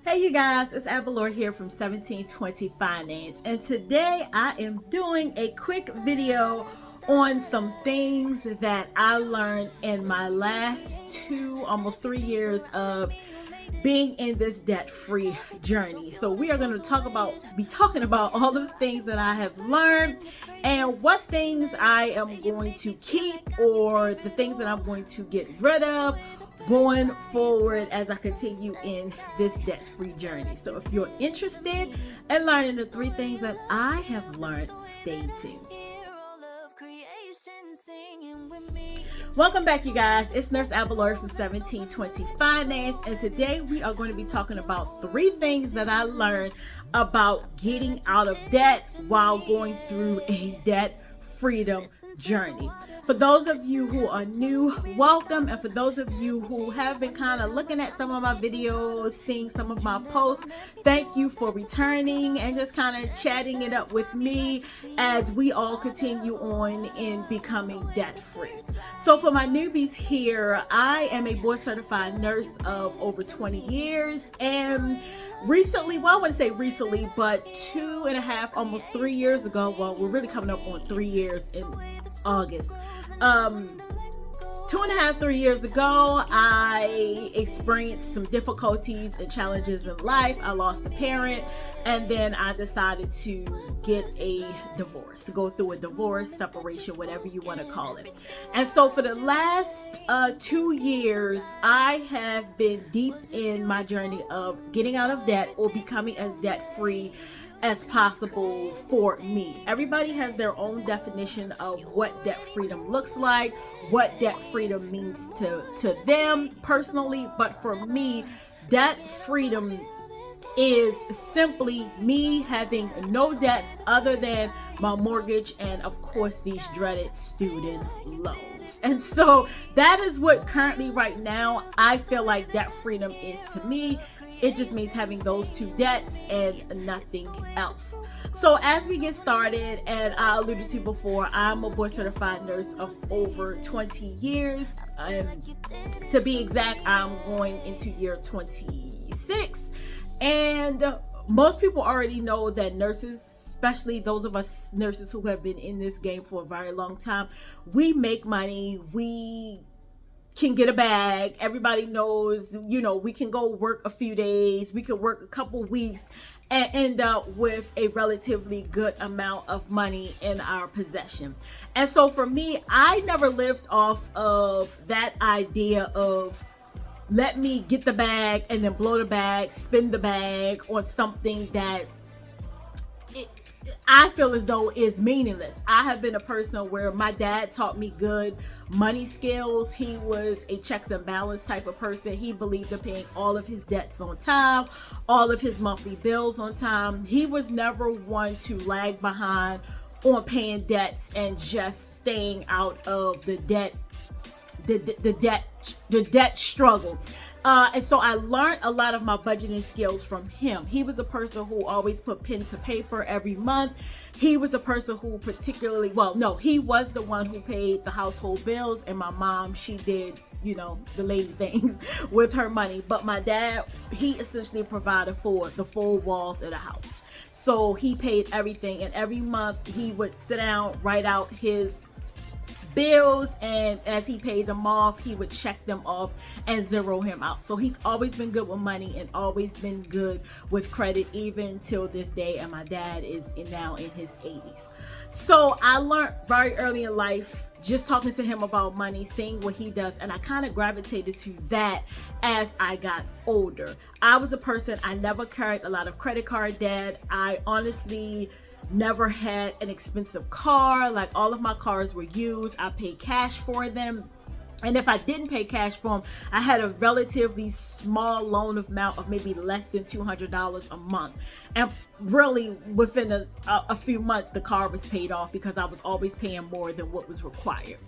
Hey you guys, it's Avalor here from 1720 Finance, and today I am doing a quick video on some things that I learned in my last almost 3 years of being in this debt-free journey. So we are going to be talking about all of the things that I have learned and what things I am going to keep or the things that I'm going to get rid of going forward as I continue in this debt-free journey. So if you're interested in learning the 3 things that I have learned, stay tuned. Welcome back, you guys. It's Nurse Avalor from 1720 Finance, and today we are going to be talking about 3 things that I learned about getting out of debt while going through a debt freedom journey. For those of you who are new, welcome, and for those of you who have been kind of looking at some of my videos, seeing some of my posts, thank you for returning and just kind of chatting it up with me as we all continue on in becoming debt free. So for my newbies here, I am a board certified nurse of over 20 years, and recently, well, I wouldn't say recently, but 2.5, almost 3 years ago, well, we're really coming up on 3 years in August. 2.5, 3 years ago, I experienced some difficulties and challenges in life. I lost a parent, and then I decided to get a divorce, to go through a divorce, separation, whatever you want to call it. And so for the last 2 years, I have been deep in my journey of getting out of debt or becoming as debt free as possible for me. Everybody has their own definition of what debt freedom looks like, what debt freedom means to them personally, but for me, debt freedom is simply me having no debts other than my mortgage and of course these dreaded student loans. And so that is what currently right now I feel like debt freedom is to me. It just means having those 2 debts and nothing else. So as we get started, and I alluded to before, I'm a board certified nurse of over 20 years. To be exact, I'm going into year 26. And most people already know that nurses, especially those of us nurses who have been in this game for a very long time, we make money, we can get a bag. Everybody knows, we can go work a few days, we can work a couple weeks and end up with a relatively good amount of money in our possession. And so for me, I never lived off of that idea of let me get the bag and then blow the bag, spend the bag on something that I feel as though is meaningless. I have been a person where my dad taught me good money skills. He was a checks and balance type of person. He believed in paying all of his debts on time, all of his monthly bills on time. He was never one to lag behind on paying debts and just staying out of the debt struggle. And so I learned a lot of my budgeting skills from him. He was a person who always put pen to paper every month. He was a person who he was the one who paid the household bills, and my mom, she did, the lady things with her money. But my dad, he essentially provided for the 4 walls of the house. So he paid everything, and every month he would sit down, write out his bills, and as he paid them off, he would check them off and zero him out. So he's always been good with money and always been good with credit, even till this day. And my dad is now in his 80s. So I learned very early in life, just talking to him about money, seeing what he does, and I kind of gravitated to that as I got older. I was a person, I never carried a lot of credit card debt. I honestly never had an expensive car. Like, all of my cars were used. I paid cash for them. And if I didn't pay cash for them, I had a relatively small loan amount of maybe less than $200 a month. And really, within a few months, the car was paid off because I was always paying more than what was required.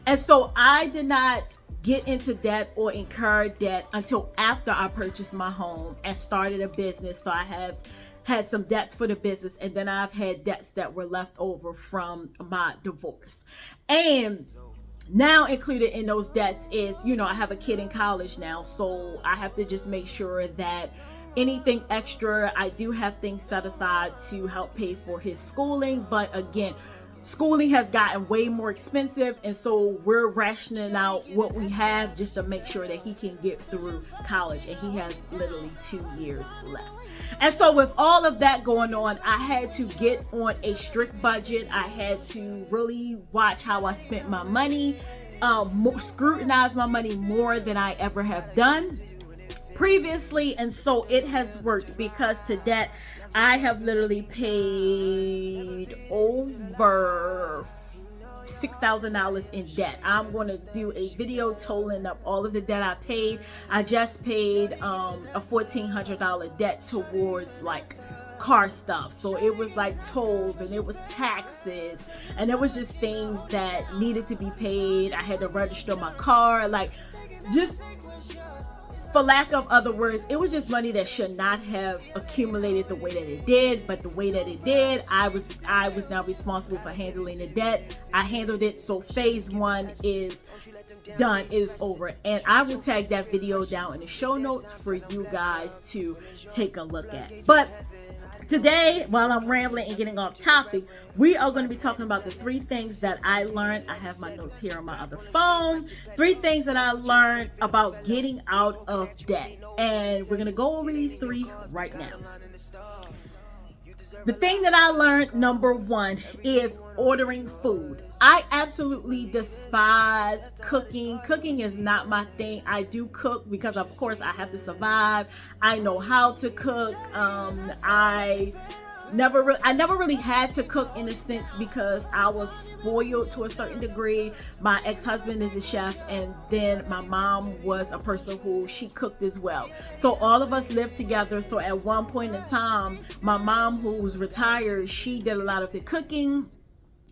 And so I did not get into debt or incur debt until after I purchased my home and started a business. So I have had some debts for the business, and then I've had debts that were left over from my divorce. And now included in those debts is, I have a kid in college now, so I have to just make sure that Anything extra, I do have things set aside to help pay for his schooling. But again, schooling has gotten way more expensive, and so we're rationing out what we have just to make sure that he can get through college, and he has literally 2 years left. And so with all of that going on, I had to get on a strict budget. I had to really watch how I spent my money, scrutinize my money more than I ever have done previously. And so it has worked, because to that I have literally paid over $6,000 in debt. I'm going to do a video totaling up all of the debt I paid. I just paid a $1,400 debt towards like car stuff. So it was like tolls, and it was taxes, and it was just things that needed to be paid. I had to register my car, like, just for lack of other words, it was just money that should not have accumulated the way that it did. But the way that it did, I was now responsible for handling the debt. I handled it. So phase 1 is done, is over, and I will tag that video down in the show notes for you guys to take a look at. But today, while I'm rambling and getting off topic, we are going to be talking about the 3 things that I learned. I have my notes here on my other phone. 3 things that I learned about getting out of debt. And we're going to go over these 3 right now. The thing that I learned, number 1, is ordering food. I absolutely despise cooking. Cooking is not my thing. I do cook because, of course, I have to survive. I know how to cook. I never really had to cook, in a sense, because I was spoiled to a certain degree. My ex-husband is a chef, and then my mom was a person who, she cooked as well. So all of us lived together. So at one point in time, my mom, who was retired, she did a lot of the cooking.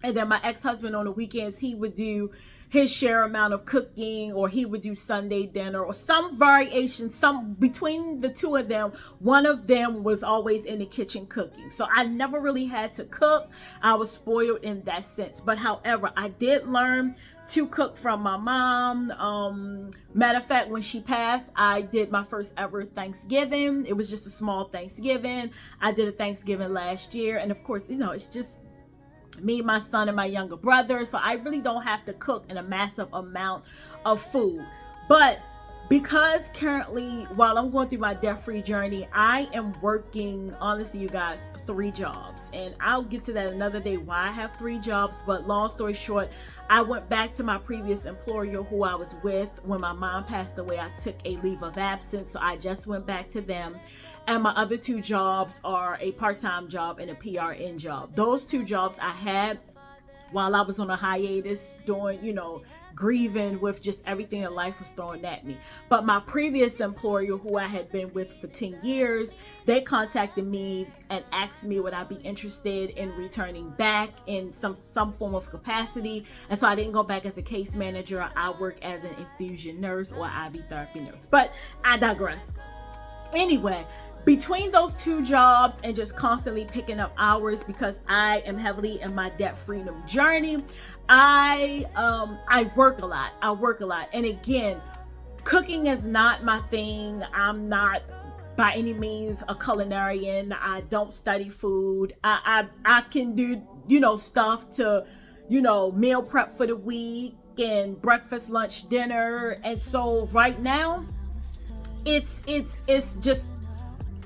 And then my ex-husband, on the weekends, he would do his share amount of cooking, or he would do Sunday dinner, or some variation, some between the two of them. One of them was always in the kitchen cooking. So I never really had to cook. I was spoiled in that sense. But however, I did learn to cook from my mom. Matter of fact, when she passed, I did my first ever Thanksgiving. It was just a small Thanksgiving. I did a Thanksgiving last year. And of course, you know, it's just me, my son, and my younger brother. So I really don't have to cook in a massive amount of food. But because currently, while I'm going through my debt-free journey, I am working, honestly, you guys, 3 jobs. And I'll get to that another day, why I have 3 jobs. But long story short, I went back to my previous employer who I was with when my mom passed away. I took a leave of absence, so I just went back to them. And my other 2 jobs are a part-time job and a PRN job. Those 2 jobs I had while I was on a hiatus, doing, you know, grieving with just everything in life was thrown at me. But my previous employer, who I had been with for 10 years, they contacted me and asked me would I be interested in returning back in some form of capacity. And so I didn't go back as a case manager. I work as an infusion nurse or IV therapy nurse. But I digress. Anyway, between those 2 jobs and just constantly picking up hours, because I am heavily in my debt freedom journey, I work a lot. And again, cooking is not my thing. I'm not by any means a culinarian. I don't study food. I can do, you know, stuff to, you know, meal prep for the week and breakfast, lunch, dinner. And so right now, it's just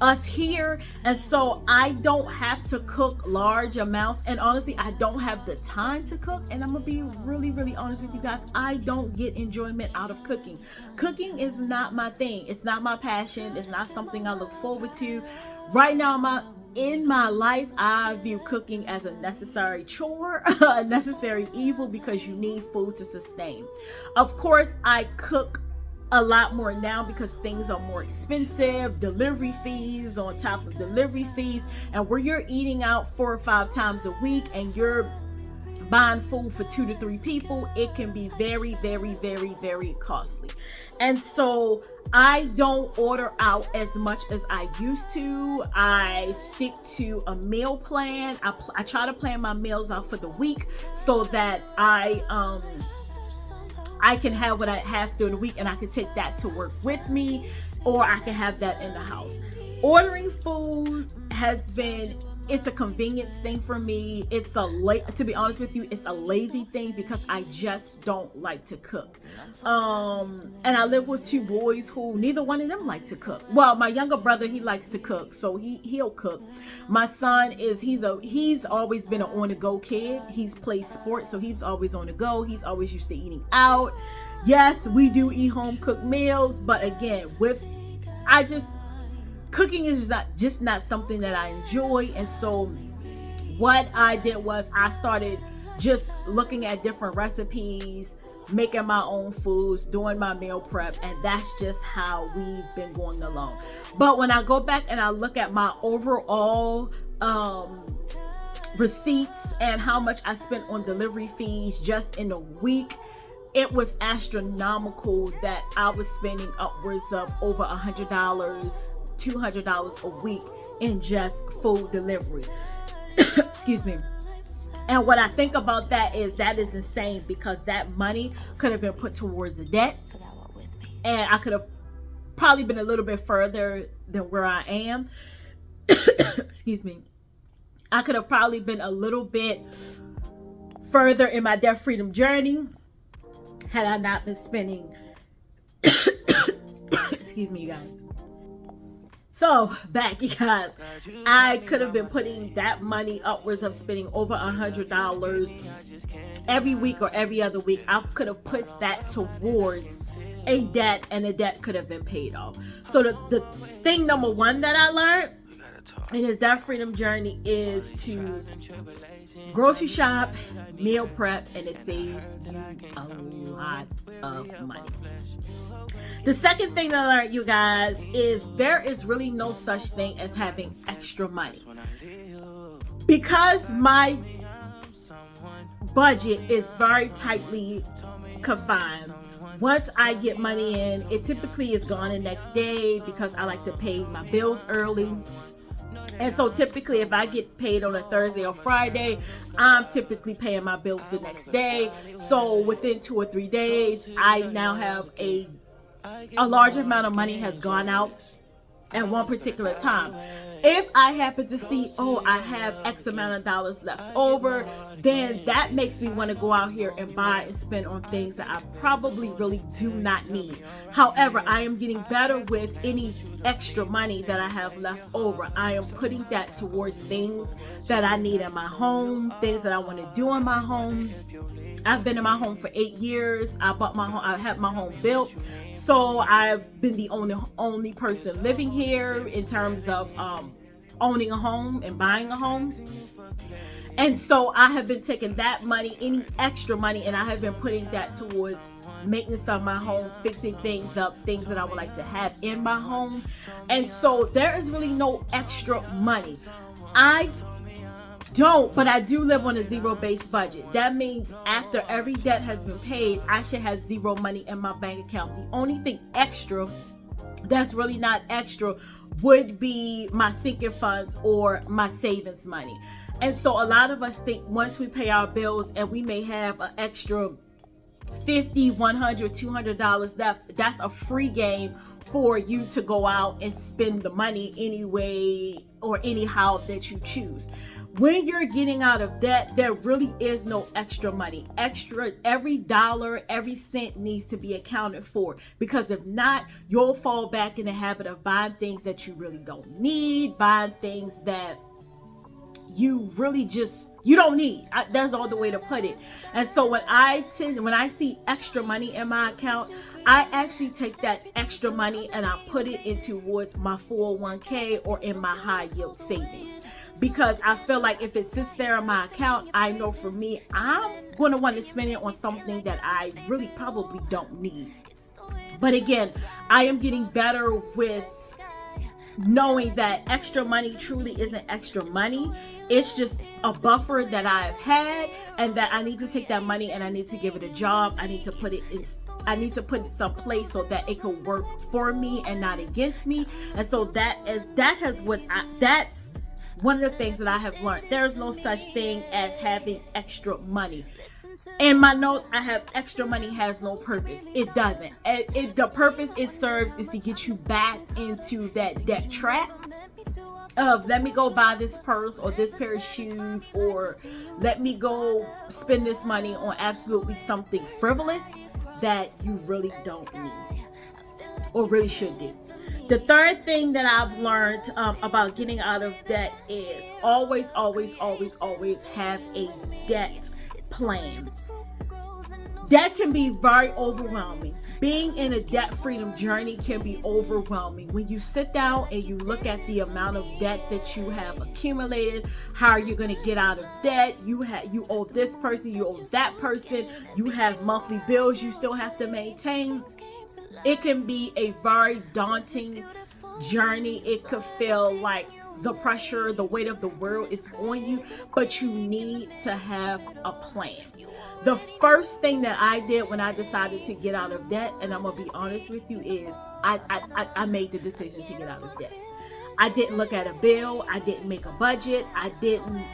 us here, and so I don't have to cook large amounts, and honestly I don't have the time to cook. And I'm gonna be really honest with you guys, I don't get enjoyment out of cooking. Cooking is not my thing. It's not my passion. It's not something I look forward to. Right now in my life, I view cooking as a necessary chore, a necessary evil, because you need food to sustain. Of course, I cook a lot more now because things are more expensive, delivery fees on top of delivery fees, and where you're eating out 4 or 5 times a week and you're buying food for 2 to 3 people, it can be very costly. And so I don't order out as much as I used to. I stick to a meal plan. I try to plan my meals out for the week so that I can have what I have through the week, and I can take that to work with me, or I can have that in the house. ordering food has been, it's a convenience thing for me. It's to be honest with you, it's a lazy thing because I just don't like to cook. And I live with two boys who neither one of them like to cook. Well, my younger brother, he likes to cook, so he'll cook. My son he's always been an on-the-go kid. He's played sports, so he's always on the go. He's always used to eating out. Yes, we do eat home cooked meals, but again, cooking is just not something that I enjoy. And so what I did was I started just looking at different recipes, making my own foods, doing my meal prep, and that's just how we've been going along. But when I go back and I look at my overall receipts and how much I spent on delivery fees just in a week, it was astronomical that I was spending upwards of over $100, $200 a week in just food delivery. Excuse me. And what I think about that is insane, because that money could have been put towards the debt, and I could have probably been a little bit further than where I am. Excuse me. I could have probably been a little bit further in my debt freedom journey had I not been spending excuse me, you guys. So back, you guys, I could have been putting that money upwards of spending over $100 every week or every other week. I could have put that towards a debt, and the debt could have been paid off. So the thing number one that I learned in this debt freedom journey is to grocery shop, meal prep, and it saves you a lot of money. The second thing that I learned, you guys, is there is really no such thing as having extra money. Because my budget is very tightly confined, once I get money in, it typically is gone the next day because I like to pay my bills early. And so typically if I get paid on a Thursday or Friday, I'm typically paying my bills the next day. So within 2 or 3 days, I now have a large amount of money has gone out at one particular time. If I happen to see, oh, I have X amount of dollars left over, then that makes me want to go out here and buy and spend on things that I probably really do not need. However, I am getting better with any extra money that I have left over. I am putting that towards things that I need in my home, things that I want to do in my home. I've been in my home for 8 years. I bought my home. I had my home built. So I've been the only person living here in terms of owning a home and buying a home. And so I have been taking that money, any extra money, and I have been putting that towards maintenance of my home, fixing things up, things that I would like to have in my home. And so there is really no extra money. I do live on a zero-based budget. That means after every debt has been paid, I should have zero money in my bank account. The only thing extra that's really not extra would be my sinking funds or my savings money. And so a lot of us think once we pay our bills and we may have an extra $50, $100, $200 left, that's a free game for you to go out and spend the money any way or anyhow that you choose. When you're getting out of debt, there really is no extra money. Every dollar, every cent needs to be accounted for, because if not, you'll fall back in the habit of buying things that you really don't need, buying things that you really you don't need. That's all the way to put it. And so when I see extra money in my account, I actually take that extra money and I put it into towards my 401k or in my high yield savings. Because I feel like if it sits there in my account, I know for me, I'm going to want to spend it on something that I really probably don't need. But again, I am getting better with knowing that extra money truly isn't extra money. It's just a buffer that I've had, and that I need to take that money and I need to give it a job. I need to put it someplace so that it could work for me and not against me. And so that's one of the things that I have learned. There's no such thing as having extra money. In my notes, I have extra money has no purpose. It doesn't. The purpose it serves is to get you back into that debt trap. of let me go buy this purse or this pair of shoes, or let me go spend this money on absolutely something frivolous that you really don't need or really should do. The third thing that I've learned about getting out of debt is always have a debt plan. Debt can be very overwhelming. Being in a debt freedom journey can be overwhelming. When you sit down and you look at the amount of debt that you have accumulated, how are you going to get out of debt? You owe this person, you owe that person, you have monthly bills you still have to maintain. It can be a very daunting journey. It could feel like the pressure, the weight of the world is on you, but you need to have a plan. The first thing that I did when I decided to get out of debt, and I'm gonna be honest with you, is I made the decision to get out of debt. I didn't look at a bill. I didn't make a budget. I didn't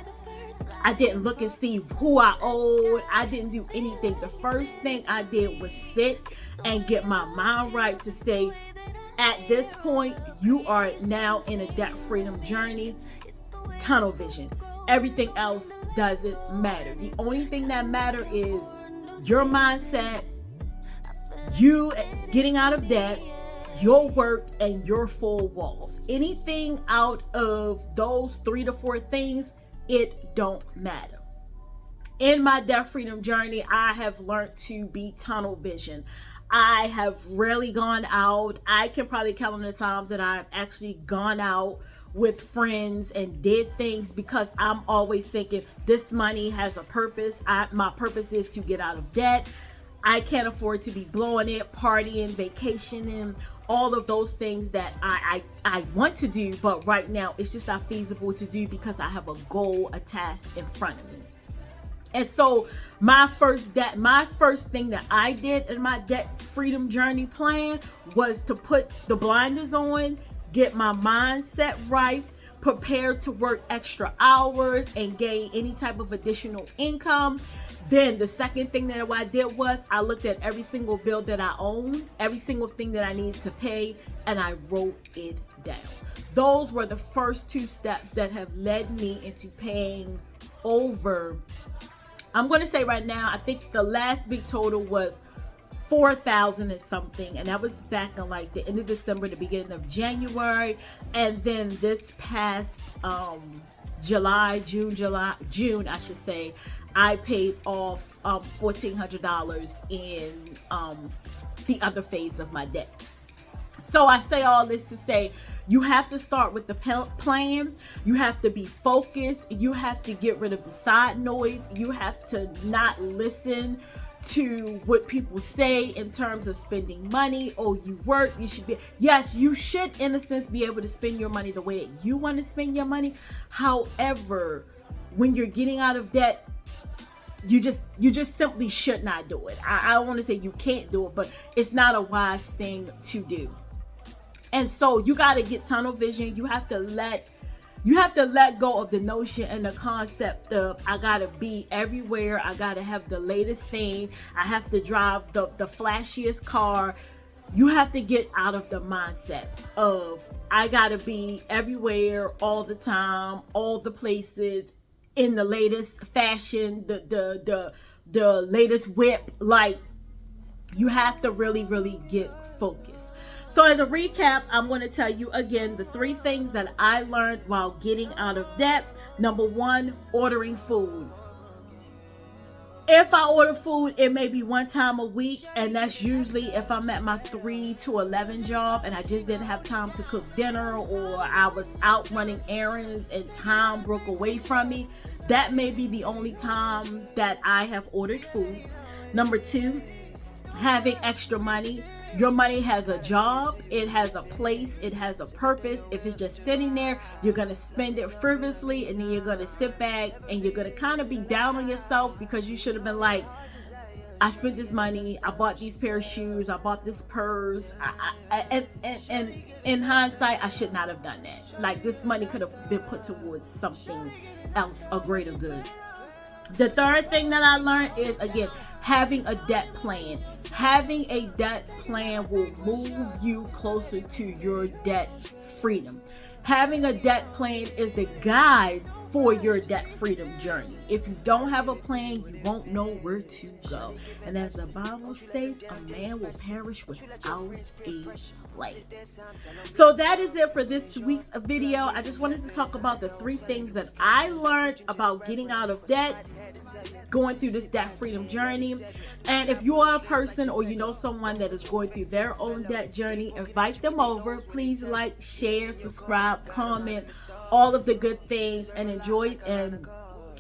look and see who I owed. I didn't do anything. The first thing I did was sit and get my mind right to say, at this point, you are now in a debt freedom journey. Tunnel vision. Everything else doesn't matter. The only thing that matters is your mindset, you getting out of debt, your work, and your 4 walls. Anything out of those 3 to 4 things, it don't matter. In my debt freedom journey, I have learned to be tunnel vision. I have rarely gone out. I can probably count on the times that I've actually gone out with friends and did things because I'm always thinking this money has a purpose. My purpose is to get out of debt. I can't afford to be blowing it, partying, vacationing, all of those things that I want to do, but right now it's just not feasible to do because I have a goal, a task in front of me. And so my first thing that I did in my debt freedom journey plan was to put the blinders on, get my mindset right, prepare to work extra hours and gain any type of additional income. Then the second thing that I did was I looked at every single bill that I own, every single thing that I needed to pay, and I wrote it down. Those were the first 2 steps that have led me into paying over, I'm going to say right now, I think the last big total was $4,000 and something, and that was back in like the end of December, the beginning of January. And then this past June, I should say, I paid off $1,400 in the other phase of my debt. So I say all this to say, you have to start with the plan. You have to be focused. You have to get rid of the side noise. You have to not listen to what people say in terms of spending money. Oh, you work, you should be, yes, you should in a sense be able to spend your money the way that you want to spend your money. However, when you're getting out of debt, you just simply should not do it. I don't want to say you can't do it, but it's not a wise thing to do. And so you got to get tunnel vision. You have to let go of the notion and the concept of I gotta be everywhere. I gotta have the latest thing. I have to drive the flashiest car. You have to get out of the mindset of I gotta be everywhere all the time, all the places, in the latest fashion, the latest whip. Like, you have to really get focused. So as a recap, I'm going to tell you again the 3 things that I learned while getting out of debt. Number 1, ordering food. If I order food, it may be 1 time a week, and that's usually if I'm at my 3 to 11 job and I just didn't have time to cook dinner, or I was out running errands and time broke away from me. That may be the only time that I have ordered food. Number 2, having extra money. Your money has a job, it has a place, it has a purpose. If it's just sitting there, you're going to spend it frivolously, and then you're going to sit back and you're going to kind of be down on yourself because you should have been like, I spent this money, I bought these pair of shoes, I bought this purse, and in hindsight, I should not have done that. Like, this money could have been put towards something else, a greater good. The third thing that I learned is, again, having a debt plan. Having a debt plan will move you closer to your debt freedom. Having a debt plan is the guide for your debt freedom journey. If you don't have a plan, you won't know where to go. And as the Bible states, a man will perish without a plan. So that is it for this week's video. I just wanted to talk about the 3 things that I learned about getting out of debt, going through this debt freedom journey. And if you are a person or you know someone that is going through their own debt journey, invite them over. Please like, share, subscribe, comment, all of the good things, and enjoy and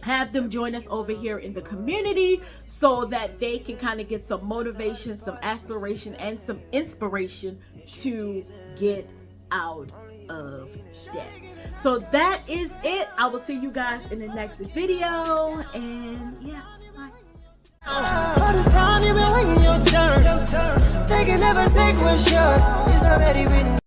have them join us over here in the community so that they can kind of get some motivation, some aspiration, and some inspiration to get out of debt. So that is it. I will see you guys in the next video, and yeah, bye. All this time you've been waiting your turn. They can never take what's yours. It's already written